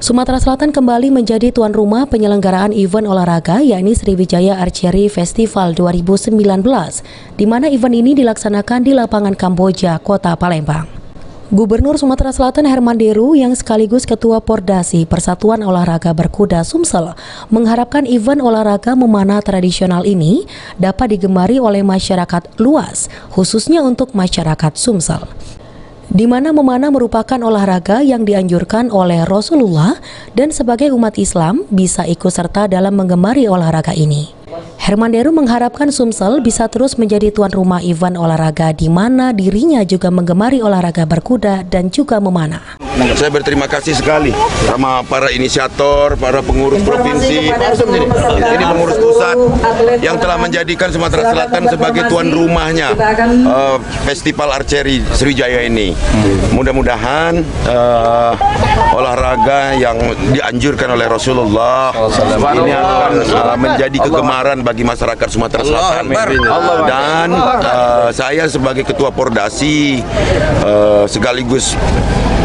Sumatera Selatan kembali menjadi tuan rumah penyelenggaraan event olahraga yakni Sriwijaya Archery Festival 2019, di mana event ini dilaksanakan di lapangan Kamboja, Kota Palembang. Gubernur Sumatera Selatan Herman Deru yang sekaligus Ketua Pordasi Persatuan Olahraga Berkuda Sumsel mengharapkan event olahraga memanah tradisional ini dapat digemari oleh masyarakat luas, khususnya untuk masyarakat Sumsel, di mana memanah merupakan olahraga yang dianjurkan oleh Rasulullah dan sebagai umat Islam bisa ikut serta dalam menggemari olahraga ini. Herman Deru mengharapkan Sumsel bisa terus menjadi tuan rumah event olahraga di mana dirinya juga menggemari olahraga berkuda dan juga memanah. Saya berterima kasih sekali sama para inisiator, para pengurus provinsi, ini pengurus pusat yang telah menjadikan Sumatera Selatan sebagai tuan rumahnya Festival Archery Sriwijaya ini. Mudah-mudahan olahraga yang dianjurkan oleh Rasulullah ini akan menjadi kegemaran bagi masyarakat Sumatera Selatan. Dan saya sebagai Ketua Pordasi sekaligus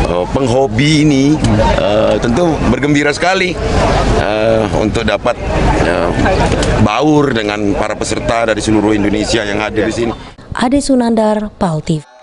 penghobi ini tentu bergembira sekali untuk dapat baur dengan para peserta dari seluruh Indonesia yang hadir di sini. Ade Sunandar, PAL TV.